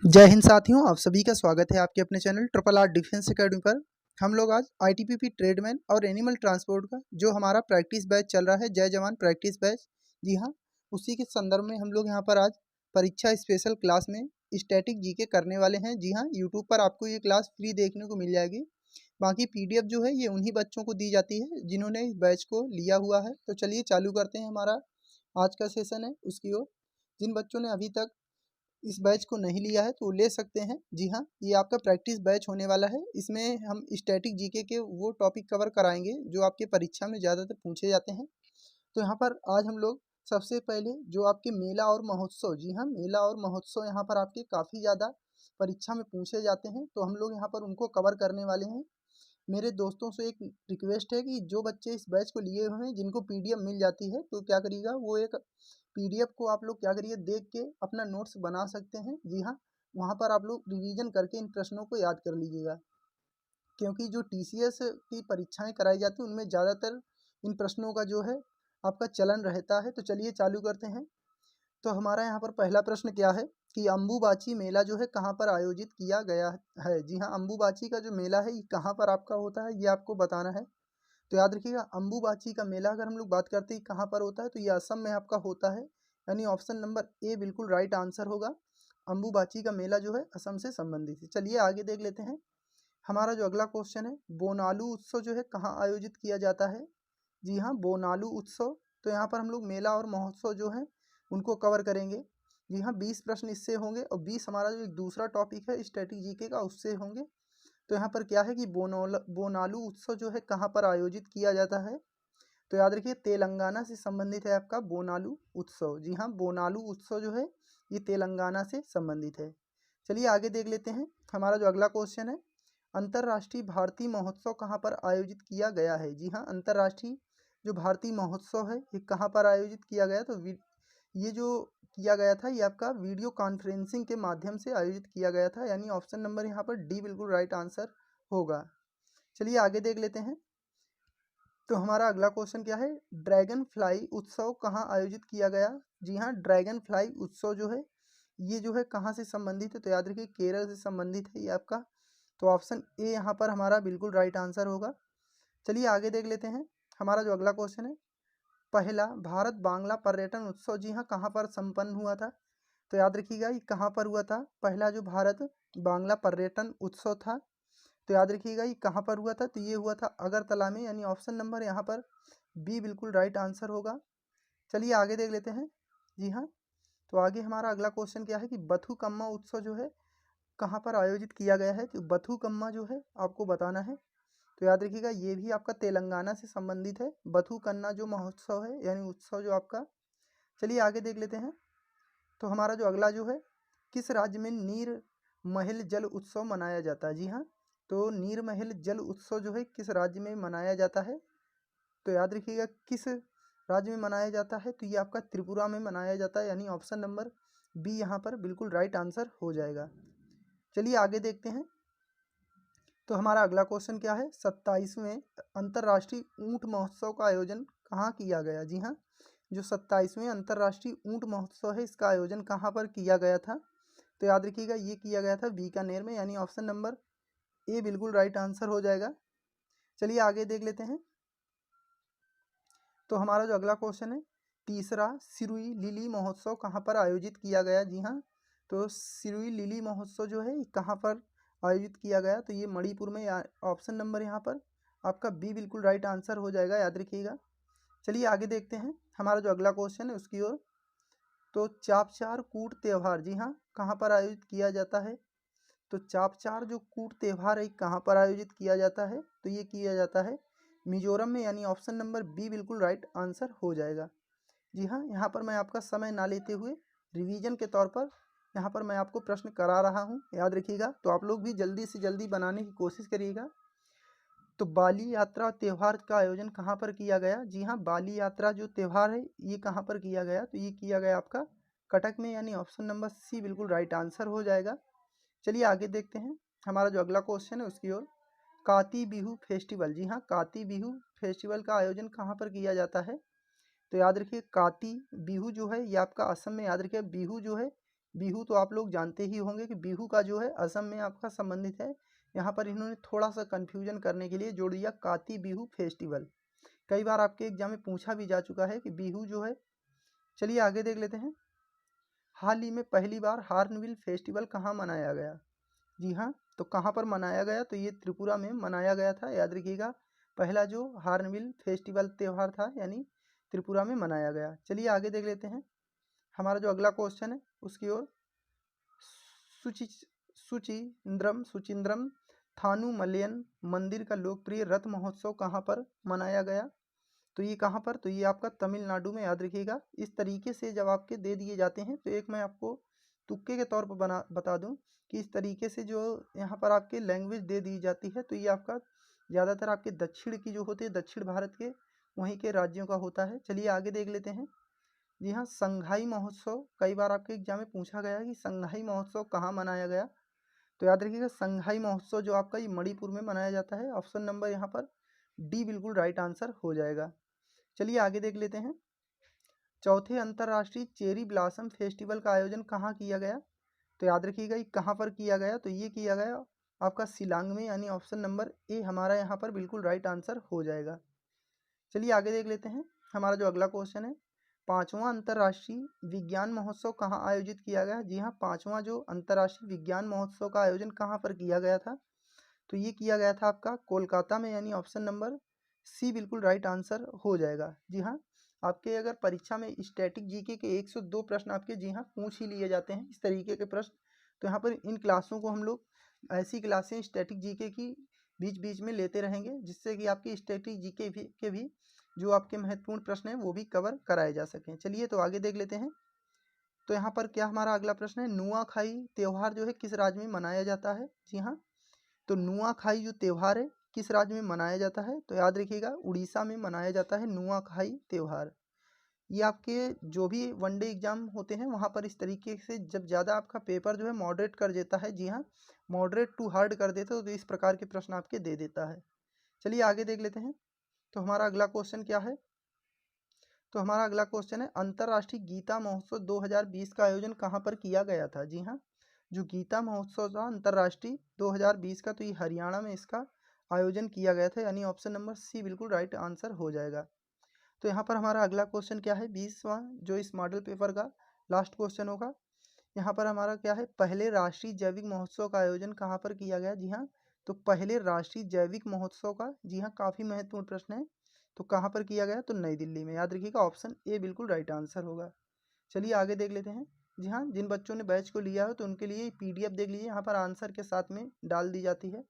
जय हिंद साथियों, आप सभी का स्वागत है आपके अपने channel triple R defence academy पर। हम लोग आज आईटीबीपी ट्रेडमैन और एनिमल ट्रांसपोर्ट का जो हमारा प्रैक्टिस बैच चल रहा है, जय जवान प्रैक्टिस बैच, जी हाँ, उसी के संदर्भ में हम लोग यहाँ पर आज परीक्षा स्पेशल क्लास में स्टैटिक जीके करने वाले हैं। जी हाँ, यूट्यूब पर आपको ये क्लास फ्री देखने को मिल जाएगी। बाकी पीडीएफ जो है ये उन्हीं बच्चों को दी जाती है जिन्होंने इस बैच को लिया हुआ है। तो चलिए चालू करते हैं, हमारा आज का सेशन है उसकी ओर। जिन बच्चों ने अभी तक इस बैच को नहीं लिया है तो ले सकते हैं। जी हाँ, ये आपका प्रैक्टिस बैच होने वाला है। इसमें हम स्टैटिक जीके के वो टॉपिक कवर कराएंगे जो आपके परीक्षा में ज़्यादातर पूछे जाते हैं। तो यहाँ पर आज हम लोग सबसे पहले जो आपके मेला और महोत्सव, जी हाँ, मेला और महोत्सव यहाँ पर आपके काफ़ी ज़्यादा परीक्षा में पूछे जाते हैं, तो हम लोग यहाँ पर उनको कवर करने वाले हैं। मेरे दोस्तों से एक रिक्वेस्ट है कि जो बच्चे इस बैच को लिए हुए हैं, जिनको पीडीएफ मिल जाती है, तो क्या करिएगा, वो एक पीडीएफ को आप लोग क्या करिए, देख के अपना नोट्स बना सकते हैं। जी हाँ, वहाँ पर आप लोग रिवीजन करके इन प्रश्नों को याद कर लीजिएगा, क्योंकि जो टीसीएस की परीक्षाएं कराई जाती हैं उनमें ज़्यादातर इन प्रश्नों का जो है आपका चलन रहता है। तो चलिए चालू करते हैं। तो हमारा यहाँ पर पहला प्रश्न क्या है कि अम्बुबाची मेला जो है कहाँ पर आयोजित किया गया है। जी हाँ, अम्बुबाची का जो मेला है ये कहाँ पर आपका होता है, ये आपको बताना है। तो याद रखिएगा, अम्बुबाची का मेला अगर हम लोग बात करते हैं कहाँ पर होता है, तो ये असम में आपका होता है, यानी ऑप्शन नंबर ए बिल्कुल राइट आंसर होगा। अम्बुबाची का मेला जो है असम से संबंधित है। चलिए आगे देख लेते हैं। हमारा जो अगला क्वेश्चन है, बोनालू उत्सव जो है कहाँ आयोजित किया जाता है। जी हाँ, बोनालू उत्सव। तो यहाँ पर हम लोग मेला और महोत्सव जो है उनको कवर करेंगे। जी हाँ, 20 प्रश्न इससे होंगे और 20 हमारा जो एक दूसरा टॉपिक है स्टैटिक जीके का उससे होंगे। तो यहाँ पर क्या है कि बोनालू उत्सव जो है कहाँ पर आयोजित किया जाता है। तो याद रखिए, तेलंगाना से संबंधित है आपका बोनालू उत्सव। जी हाँ, बोनालू उत्सव जो है ये तेलंगाना से संबंधित है। चलिए आगे देख लेते हैं। हमारा जो अगला क्वेश्चन है, अंतर्राष्ट्रीय भारतीय महोत्सव कहाँ पर आयोजित किया गया है। जी हाँ, अंतर्राष्ट्रीय जो भारतीय महोत्सव है ये कहाँ पर आयोजित किया गया। तो ये जो किया गया था ये आपका वीडियो कॉन्फ्रेंसिंग के माध्यम से आयोजित किया गया था, यानी ऑप्शन नंबर यहाँ पर डी बिल्कुल राइट आंसर होगा। चलिए आगे देख लेते हैं। तो हमारा अगला क्वेश्चन क्या है, ड्रैगन फ्लाई उत्सव कहाँ आयोजित किया गया। जी हाँ, ड्रैगन फ्लाई उत्सव जो है ये जो है कहाँ से संबंधित है। तो याद रखिए, केरल से संबंधित है ये आपका। तो ऑप्शन ए यहाँ पर हमारा बिल्कुल राइट आंसर होगा। चलिए आगे देख लेते हैं। हमारा जो अगला क्वेश्चन है, पहला भारत बांग्ला पर्यटन उत्सव जी हाँ कहाँ पर संपन्न हुआ था। तो याद रखिएगा, ये कहाँ पर हुआ था, पहला जो भारत बांग्ला पर्यटन उत्सव था। तो याद रखिएगा ये कहाँ पर हुआ था, तो ये हुआ था अगरतला में, यानी ऑप्शन नंबर यहाँ पर बी बिल्कुल राइट आंसर होगा। चलिए आगे देख लेते हैं। जी हाँ, तो आगे हमारा अगला क्वेश्चन क्या है कि बथुकम्मा उत्सव जो है कहाँ पर आयोजित किया गया है। तो बथुकम्मा जो है आपको बताना है। तो याद रखिएगा, ये भी आपका तेलंगाना से संबंधित है, बथुकन्ना जो महोत्सव है, यानी उत्सव जो आपका। चलिए आगे देख लेते हैं। तो हमारा जो अगला जो है, किस राज्य में नीर महल जल उत्सव मनाया जाता है। जी हाँ, तो नीर महल जल उत्सव जो है किस राज्य में मनाया जाता है। तो याद रखिएगा, किस राज्य में मनाया जाता है, तो ये आपका त्रिपुरा में मनाया जाता है, यानी ऑप्शन नंबर बी यहाँ पर बिल्कुल राइट आंसर हो जाएगा। चलिए आगे देखते हैं। तो हमारा अगला क्वेश्चन क्या है, 27वें अंतर्राष्ट्रीय ऊंट महोत्सव का आयोजन कहाँ किया गया। जी हाँ, जो 27वें अंतर्राष्ट्रीय ऊंट महोत्सव है इसका आयोजन कहाँ पर किया गया था। तो याद रखिएगा, ये किया गया था बीकानेर में, यानी ऑप्शन नंबर ए बिल्कुल राइट आंसर हो जाएगा। चलिए आगे देख लेते हैं। तो हमारा जो अगला क्वेश्चन है, तीसरा सिरुई लिली महोत्सव कहाँ पर आयोजित किया गया। जी हाँ, तो सिरुई लिली महोत्सव जो है ये कहाँ पर आयोजित किया गया, तो ये मणिपुर में, ऑप्शन नंबर यहाँ पर आपका बी बिल्कुल राइट आंसर हो जाएगा, याद रखिएगा। चलिए आगे देखते हैं। हमारा जो अगला क्वेश्चन है उसकी ओर, तो चापचार कूट त्यौहार जी हाँ कहाँ पर आयोजित किया जाता है। तो चापचार जो कूट त्यौहार है कहाँ पर आयोजित किया जाता है, तो ये किया जाता है मिजोरम में, यानी ऑप्शन नंबर बी बिल्कुल राइट आंसर हो जाएगा। जी हाँ, यहाँ पर मैं आपका समय ना लेते हुए रिवीजन के तौर पर यहाँ पर मैं आपको प्रश्न करा रहा हूँ, याद रखिएगा। तो आप लोग भी जल्दी से जल्दी बनाने की कोशिश करिएगा। तो बाली यात्रा त्यौहार का आयोजन कहाँ पर किया गया। जी हाँ, बाली यात्रा जो त्यौहार है ये कहाँ पर किया गया, तो ये किया गया आपका कटक में, यानी ऑप्शन नंबर सी बिल्कुल राइट आंसर हो जाएगा। चलिए आगे देखते हैं। हमारा जो अगला क्वेश्चन है उसकी ओर, काती बिहू फेस्टिवल जी हाँ काती बिहू फेस्टिवल का आयोजन कहाँ पर किया जाता है। तो याद रखिए, काती बिहू जो है ये आपका असम में, याद रखिए बिहू जो है बिहू तो आप लोग जानते ही होंगे कि बिहू का जो है असम में आपका संबंधित है। यहाँ पर इन्होंने थोड़ा सा कन्फ्यूजन करने के लिए जोड़ दिया काती बिहू फेस्टिवल। कई बार आपके एग्जाम में पूछा भी जा चुका है कि बिहू जो है। चलिए आगे देख लेते हैं। हाल ही में पहली बार हार्नबिल फेस्टिवल कहाँ मनाया गया? जी हाँ, तो कहाँ पर मनाया गया? तो ये त्रिपुरा में मनाया गया था। याद रखिएगा, पहला जो हार्नबिल फेस्टिवल त्यौहार था यानी त्रिपुरा में मनाया गया। चलिए आगे देख लेते हैं। हमारा जो अगला क्वेश्चन है उसकी ओर। सुचि सुचिंद्रम थानुमलयन मंदिर का लोकप्रिय रथ महोत्सव कहाँ पर मनाया गया? तो ये कहाँ पर? तो ये आपका तमिलनाडु में। याद रखिएगा, इस तरीके से जब आपके दे दिए जाते हैं तो एक मैं आपको तुक्के के तौर पर बता दूं कि इस तरीके से जो यहाँ पर आपके लैंग्वेज दे दी जाती है तो ये आपका ज़्यादातर आपके दक्षिण की जो होती है, दक्षिण भारत के वहीं के राज्यों का होता है। चलिए आगे देख लेते हैं। जी हाँ, संघाई महोत्सव कई बार आपके एग्जाम में पूछा गया है कि संघाई महोत्सव कहाँ मनाया गया? तो याद रखिएगा, संघाई महोत्सव जो आपका ये मणिपुर में मनाया जाता है। ऑप्शन नंबर यहाँ पर डी बिल्कुल राइट आंसर हो जाएगा। चलिए आगे देख लेते हैं। चौथे अंतर्राष्ट्रीय चेरी ब्लॉसम फेस्टिवल का आयोजन कहाँ किया गया? तो याद रखिएगा, ये कहाँ पर किया गया? तो ये किया गया आपका शिलांग में, यानी ऑप्शन नंबर ए हमारा यहाँ पर बिल्कुल राइट आंसर हो जाएगा। चलिए आगे देख लेते हैं। हमारा जो अगला क्वेश्चन है, पांचवा अंतर्राष्ट्रीय विज्ञान महोत्सव कहाँ आयोजित किया गया? जी हाँ, पांचवा जो अंतर्राष्ट्रीय विज्ञान महोत्सव का आयोजन कहाँ पर किया गया था? तो ये किया गया था आपका कोलकाता में, यानी ऑप्शन नंबर सी बिल्कुल राइट आंसर हो जाएगा। जी हाँ, आपके अगर परीक्षा में स्टैटिक जीके के 102 प्रश्न आपके जी हाँ पूछ ही लिए जाते हैं इस तरीके के प्रश्न। तो यहाँ पर इन क्लासों को हम लोग ऐसी क्लासें स्टैटिक जीके की बीच बीच में लेते रहेंगे, जिससे कि आपकी स्टैटिक जीके के भी जो आपके महत्वपूर्ण प्रश्न हैं वो भी कवर कराए जा सकें। चलिए तो आगे देख लेते हैं। तो यहाँ पर क्या हमारा अगला प्रश्न है, नुआखाई त्यौहार जो है किस राज्य में मनाया जाता है? जी हाँ, तो नुआखाई जो त्यौहार है किस राज्य में मनाया जाता है? तो याद रखिएगा, उड़ीसा में मनाया जाता है नुआखाई त्यौहार। ये आपके जो भी वनडे एग्जाम होते हैं वहाँ पर इस तरीके से जब ज़्यादा आपका पेपर जो है मॉडरेट कर देता है, जी हाँ, मॉडरेट टू हार्ड कर देता है, तो इस प्रकार के प्रश्न आपके दे देता है। चलिए आगे देख लेते हैं। तो हमारा अगला क्वेश्चन क्या है? तो हमारा अगला क्वेश्चन है, अंतर्राष्ट्रीय गीता महोत्सव 2020 का आयोजन कहाँ पर किया गया था? जी हाँ, जो गीता महोत्सव था अंतर्राष्ट्रीय 2020 का, तो ये हरियाणा में इसका आयोजन किया गया था, यानी ऑप्शन नंबर सी बिल्कुल राइट आंसर हो जाएगा। तो यहाँ पर हमारा अगला क्वेश्चन क्या है, 20वां जो इस मॉडल पेपर का लास्ट क्वेश्चन होगा। यहाँ पर हमारा क्या है, पहले राष्ट्रीय जैविक महोत्सव का आयोजन कहाँ पर किया गया? जी हाँ, तो पहले राष्ट्रीय जैविक महोत्सव का, जी हाँ, काफ़ी महत्वपूर्ण प्रश्न है, तो कहाँ पर किया गया? तो नई दिल्ली में। याद रखिएगा, ऑप्शन ए बिल्कुल राइट आंसर होगा। चलिए आगे देख लेते हैं। जी हाँ, जिन बच्चों ने बैच को लिया हो तो उनके लिए PDF देख लीजिए, यहाँ पर आंसर के साथ में डाल दी जाती है।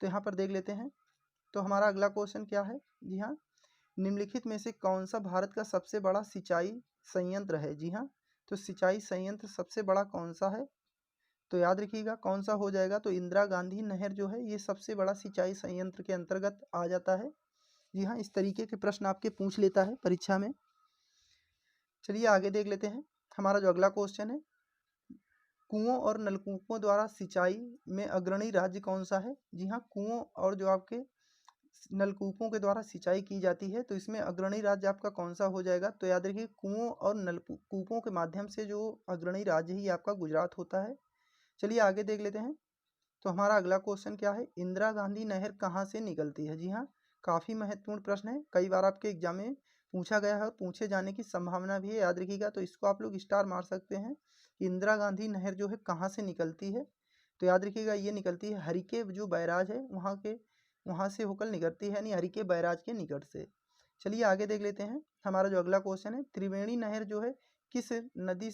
तो यहाँ पर देख लेते हैं। तो हमारा अगला क्वेश्चन क्या है? जी हाँ, निम्नलिखित में से कौन सा भारत का सबसे बड़ा सिंचाई संयंत्र है? जी हाँ, तो सिंचाई संयंत्र सबसे बड़ा कौन सा है? तो याद रखिएगा कौन सा हो जाएगा? तो इंदिरा गांधी नहर जो है ये सबसे बड़ा सिंचाई संयंत्र के अंतर्गत आ जाता है। जी हाँ, इस तरीके के प्रश्न आपके पूछ लेता है परीक्षा में। चलिए आगे देख लेते हैं। हमारा जो अगला क्वेश्चन है, कुओं और नलकूपों द्वारा सिंचाई में अग्रणी राज्य कौन सा है? जी हाँ, कुओं और जो आपके नलकूपों के द्वारा सिंचाई की जाती है तो इसमें अग्रणी राज्य आपका कौन सा हो जाएगा? तो याद रखिए, कुओं और नलकूपों के माध्यम से जो अग्रणी राज्य ही आपका गुजरात होता है। चलिए आगे देख लेते हैं। तो हमारा अगला क्वेश्चन क्या है, इंदिरा गांधी नहर कहाँ से निकलती है? जी हाँ, काफ़ी महत्वपूर्ण प्रश्न है, कई बार आपके एग्जाम में पूछा गया है और पूछे जाने की संभावना भी है। याद रखिएगा, तो इसको आप लोग स्टार मार सकते हैं कि इंदिरा गांधी नहर जो है कहाँ से निकलती है? तो याद रखिएगा, ये निकलती है हरिके जो बैराज है वहाँ से होकर निकलती है, यानी हरिके बैराज के निकट से। चलिए आगे देख लेते हैं। हमारा जो अगला क्वेश्चन है, त्रिवेणी नहर जो है किस नदी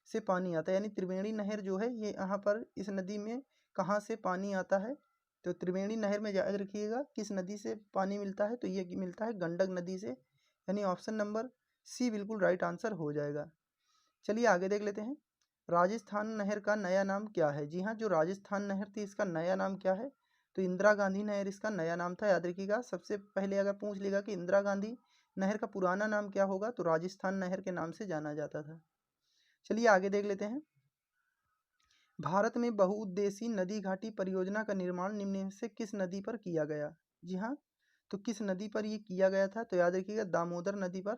से पानी आता है? यानी त्रिवेणी नहर जो है ये यहाँ पर इस नदी में कहाँ से पानी आता है? तो त्रिवेणी नहर में याद रखिएगा किस नदी से पानी मिलता है? तो ये मिलता है गंडक नदी से, यानी ऑप्शन नंबर सी बिल्कुल राइट आंसर हो जाएगा। चलिए आगे देख लेते हैं। राजस्थान नहर का नया नाम क्या है? जी हाँ, जो राजस्थान नहर थी इसका नया नाम क्या है? तो इंदिरा गांधी नहर इसका नया नाम था। याद रखिएगा, सबसे पहले अगर पूछ लेगा कि इंदिरा गांधी नहर का पुराना नाम क्या होगा, तो राजस्थान नहर के नाम से जाना जाता था। चलिए आगे देख लेते हैं। भारत में बहुउद्देशीय नदी घाटी परियोजना का निर्माण निम्न में से किस नदी पर किया गया? जी हाँ, तो किस नदी पर ये किया गया था? तो याद रखिएगा, दामोदर नदी पर।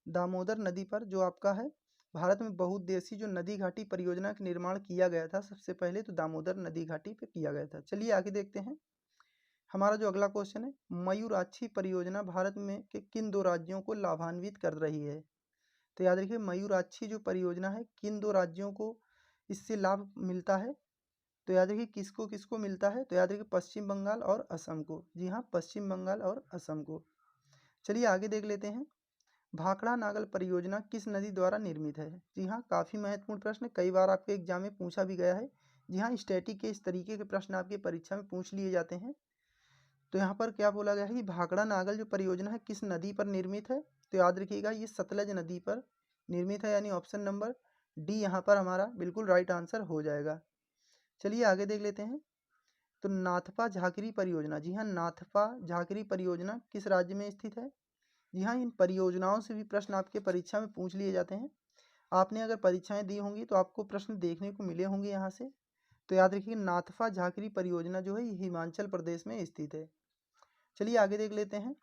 दामोदर नदी पर जो आपका है भारत में बहुउद्देशीय जो नदी घाटी परियोजना का निर्माण किया गया था सबसे पहले, तो दामोदर नदी घाटी पे किया गया था। चलिए आगे देखते हैं। हमारा जो अगला क्वेश्चन है, मयूराक्षी परियोजना भारत में के किन 2 राज्यों को लाभान्वित कर रही है? तो याद रखिए, मयूराक्षी जो परियोजना है किन 2 राज्यों को इससे लाभ मिलता है? तो याद रखिए किसको किसको मिलता है? तो याद रखिए पश्चिम बंगाल और असम को। जी हाँ, पश्चिम बंगाल और असम को। चलिए आगे देख लेते हैं। भाखड़ा नागल परियोजना किस नदी द्वारा निर्मित है? जी हाँ, काफ़ी महत्वपूर्ण प्रश्न, कई बार आपके एग्जाम में पूछा भी गया है। जी हाँ, स्टैटिक के इस तरीके के प्रश्न आपकी परीक्षा में पूछ लिए जाते हैं। तो यहाँ पर क्या बोला गया है कि भाखड़ा नागल जो परियोजना है किस नदी पर निर्मित है? तो याद रखिएगा ये सतलज नदी पर निर्मित है, यानी ऑप्शन नंबर डी यहाँ पर हमारा बिल्कुल राइट आंसर हो जाएगा। चलिए आगे देख लेते हैं। तो नाथपा झाकरी परियोजना, जी हाँ, नाथपा झाकरी परियोजना किस राज्य में स्थित है? जी हाँ, इन परियोजनाओं से भी प्रश्न आपके परीक्षा में पूछ लिए जाते हैं। आपने अगर परीक्षाएं दी होंगी तो आपको प्रश्न देखने को मिले होंगे यहाँ से। तो याद रखिए नाथपा झाकरी परियोजना जो है ये हिमाचल प्रदेश में स्थित है। चलिए आगे देख लेते हैं।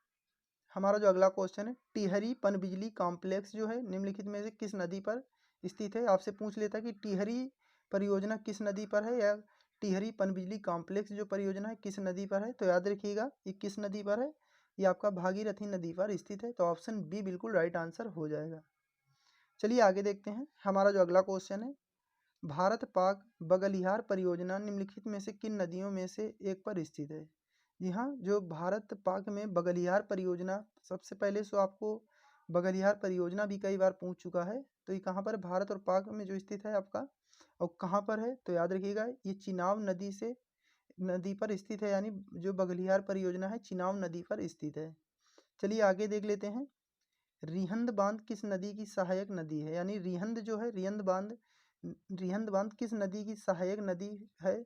हमारा जो अगला क्वेश्चन है, टिहरी पनबिजली कॉम्प्लेक्स जो है निम्नलिखित में से किस नदी पर स्थित है? आपसे पूछ लेता है कि टिहरी परियोजना किस नदी पर है, या टिहरी पनबिजली कॉम्प्लेक्स जो परियोजना है किस नदी पर है? तो याद रखिएगा ये किस नदी पर है, ये आपका भागीरथी नदी पर स्थित है। तो ऑप्शन बी बिल्कुल राइट आंसर हो जाएगा। चलिए आगे देखते हैं। हमारा जो अगला क्वेश्चन है, भारत पाक बगलिहार परियोजना निम्नलिखित में से किन नदियों में से एक पर स्थित है? जी हाँ, जो भारत पाक में बगलिहार परियोजना, सबसे पहले सो आपको बगलिहार परियोजना भी कई बार पूछ चुका है। तो ये कहाँ पर भारत और पाक में जो स्थित है आपका, और कहाँ पर है? तो याद रखिएगा ये चिनाब नदी पर स्थित है, यानी जो बगलिहार परियोजना है चिनाब नदी पर स्थित है। चलिए आगे देख लेते हैं। रिहंद बांध किस नदी की सहायक नदी है? यानी रिहंद जो है, रिहंद बांध किस नदी की सहायक नदी है?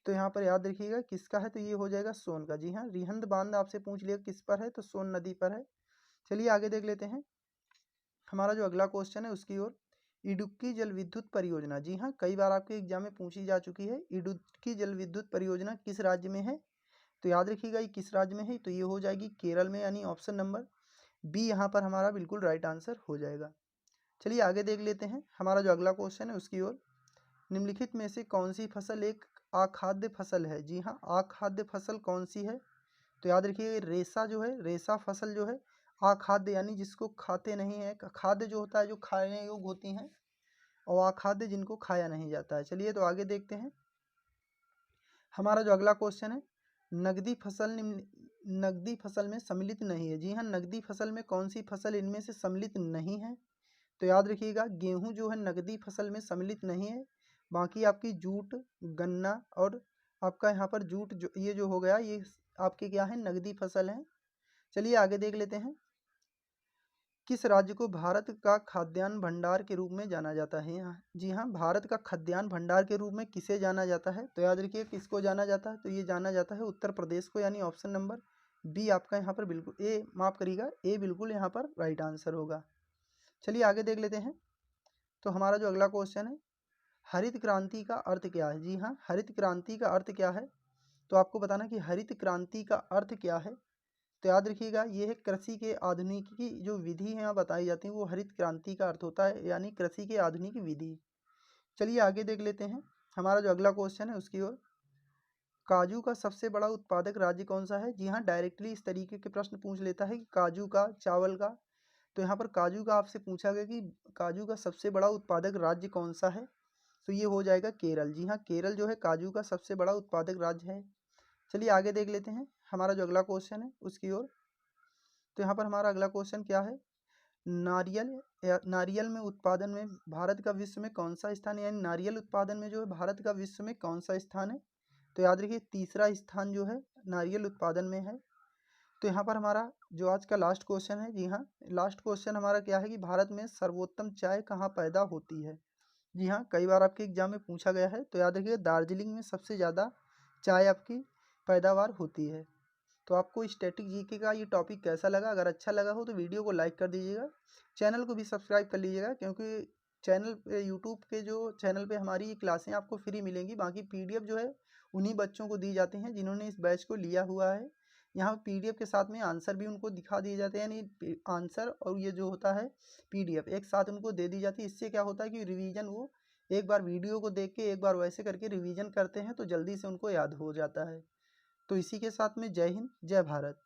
तो यहाँ पर याद रखिएगा किसका है, तो ये हो जाएगा सोन का। जी हाँ, रिहंद बांध आपसे पूछ लिया किस पर है, तो सोन नदी पर है। चलिए आगे देख लेते हैं। हमारा जो अगला क्वेश्चन है उसकी ओर, इडुक्की जल विद्युत परियोजना, जी हाँ, कई बार आपके एग्जाम में पूछी जा चुकी है। इडुक्की जल विद्युत परियोजना किस राज्य में है? तो याद रखिएगा ये किस राज्य में है, तो ये हो जाएगी केरल में, यानी ऑप्शन नंबर बी यहाँ पर हमारा बिल्कुल राइट आंसर हो जाएगा। चलिए आगे देख लेते हैं। हमारा जो अगला क्वेश्चन है उसकी ओर, निम्नलिखित में से कौन सी फसल एक अखाद्य फसल है? जी हाँ, अखाद्य फसल कौन सी है? तो याद रखिए रेशा जो है, रेशा फसल जो है अखाद्य, यानी जिसको खाते नहीं है। खाद्य जो होता है जो खाने योग्य होती हैं, और अखाद्य जिनको खाया नहीं जाता है। चलिए तो आगे देखते हैं। हमारा जो अगला क्वेश्चन है, नगदी फसल में सम्मिलित नहीं है। जी हाँ, नगदी फसल में कौन सी फसल इनमें से सम्मिलित नहीं है? तो याद रखिएगा गेहूं जो है नगदी फसल में सम्मिलित नहीं है। बाकी आपकी जूट, गन्ना और आपका यहाँ पर जूट जो ये जो हो गया, ये आपके क्या है, नगदी फसल है। चलिए आगे देख लेते हैं। किस राज्य को भारत का खाद्यान्न भंडार के रूप में जाना जाता है? यहाँ जी हाँ, भारत का खाद्यान्न भंडार के रूप में किसे जाना जाता है? तो याद रखिए किसको जाना जाता है, तो ये जाना जाता है उत्तर प्रदेश को, यानी ऑप्शन नंबर बी आपका यहाँ पर बिल्कुल माफ़ करिएगा ए बिल्कुल यहाँ पर राइट आंसर होगा। चलिए आगे देख लेते हैं। तो हमारा जो अगला क्वेश्चन है, हरित क्रांति का अर्थ क्या है? जी हाँ, हरित क्रांति का अर्थ क्या है? तो आपको बताना कि हरित क्रांति का अर्थ क्या है। तो याद रखिएगा ये है कृषि के आधुनिक की जो विधि है यहाँ बताई जाती है, वो हरित क्रांति का अर्थ होता है, यानी कृषि के आधुनिक विधि। चलिए आगे देख लेते हैं। हमारा जो अगला क्वेश्चन है उसकी ओर, काजू का सबसे बड़ा उत्पादक राज्य कौन सा है? जी हाँ, डायरेक्टली इस तरीके के प्रश्न पूछ लेता है कि काजू का, चावल का। तो यहाँ पर काजू का आपसे पूछा गया कि काजू का सबसे बड़ा उत्पादक राज्य कौन सा है? तो ये हो जाएगा केरल। जी हाँ, केरल जो है काजू का सबसे बड़ा उत्पादक राज्य है। चलिए आगे देख लेते हैं। हमारा जो अगला क्वेश्चन है उसकी ओर, तो यहाँ पर हमारा अगला क्वेश्चन क्या है, नारियल में उत्पादन में भारत का विश्व में कौन सा स्थान है? यानी नारियल उत्पादन में जो है भारत का विश्व में कौन सा स्थान है? तो याद रखिए तीसरा स्थान जो है नारियल उत्पादन में है। तो यहाँ पर हमारा जो आज का लास्ट क्वेश्चन है, जी हाँ, लास्ट क्वेश्चन हमारा क्या है कि भारत में सर्वोत्तम चाय कहाँ पैदा होती है? जी हाँ, कई बार आपके एग्जाम में पूछा गया है। तो याद रखिए दार्जिलिंग में सबसे ज़्यादा चाय आपकी पैदावार होती है। तो आपको स्टैटिक जीके का ये टॉपिक कैसा लगा? अगर अच्छा लगा हो तो वीडियो को लाइक कर दीजिएगा, चैनल को भी सब्सक्राइब कर लीजिएगा, क्योंकि चैनल पे यूट्यूब के जो चैनल पे हमारी ये क्लासें आपको फ्री मिलेंगी। बाकी पीडीएफ जो है उन्हीं बच्चों को दी जाती हैं जिन्होंने इस बैच को लिया हुआ है, यहाँ पीडीएफ के साथ में आंसर भी उनको दिखा दिए जाते हैं, यानी आंसर और ये जो होता है पीडीएफ एक साथ उनको दे दी जाती है। इससे क्या होता है कि रिवीजन वो एक बार वीडियो को देख के एक बार वैसे करके रिवीजन करते हैं तो जल्दी से उनको याद हो जाता है। तो इसी के साथ में जय हिंद, जय भारत।